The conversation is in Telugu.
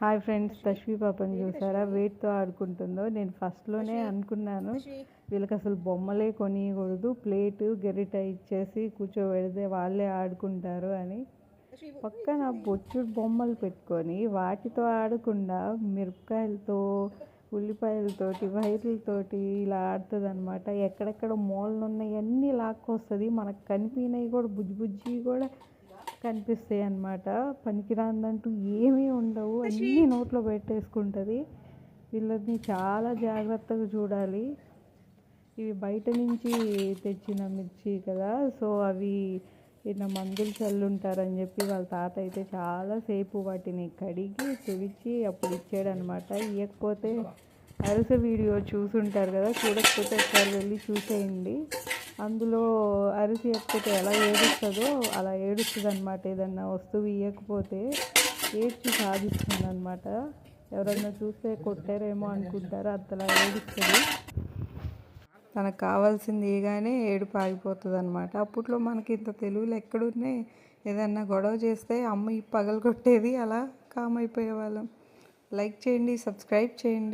హాయ్ ఫ్రెండ్స్, తశ్వి పాపని చూసారా వెయిట్తో ఆడుకుంటుందో. నేను ఫస్ట్లోనే అనుకున్నాను వీళ్ళకి అసలు బొమ్మలే కొనియకూడదు, ప్లేటు గెరిట ఇచ్చేసి కూర్చోబెడితే వాళ్ళే ఆడుకుంటారు అని. పక్కన బొచ్చుడు బొమ్మలు పెట్టుకొని వాటితో ఆడకుండా మిరపకాయలతో, ఉల్లిపాయలతోటి, వైర్లతోటి ఇలా ఆడుతుంది అనమాట. ఎక్కడెక్కడ మూలలు ఉన్నాయన్నీ లాక్కొస్తుంది. మనకు కనిపినవి కూడా బుజ్జి బుజ్జి కూడా కనిపిస్తాయి అన్నమాట. పనికిరాందంటూ ఏమీ ఉండవు, అన్నీ నోట్లో పెట్టేసుకుంటుంది. వీళ్ళని చాలా జాగ్రత్తగా చూడాలి. ఇవి బయట నుంచి తెచ్చిన మిర్చి కదా, సో అవి ఇలా మందులు చల్లుంటారని చెప్పి వాళ్ళ తాత అయితే చాలాసేపు వాటిని కడిగి తుడిచి అప్పుడు ఇచ్చాడనమాట. ఇవ్వకపోతే అరిసె వీడియో చూసుంటారు కదా, చూడకపోతే ఒకసారి వెళ్ళి చూసేయండి. అందులో అరిసి ఎక్కితే ఎలా ఏడుస్తుందో అలా ఏడుస్తుంది అనమాట. ఏదన్నా వస్తువు ఇవ్వకపోతే ఏడ్చి సాధిస్తుంది అనమాట. ఎవరన్నా చూస్తే కొట్టారేమో అనుకుంటారు, అంతలా ఏడుస్తుంది. తనకు కావాల్సింది ఇగానే ఏడుపు ఆగిపోతుంది అనమాట. అప్పట్లో మనకి ఇంత తెలివిలు ఎక్కడున్నాయి? ఏదన్నా గొడవ చేస్తే అమ్మ ఈ పగలు కొట్టేది, అలా కామ్ అయిపోయే వాళ్ళం. లైక్ చేయండి, సబ్స్క్రైబ్ చేయండి.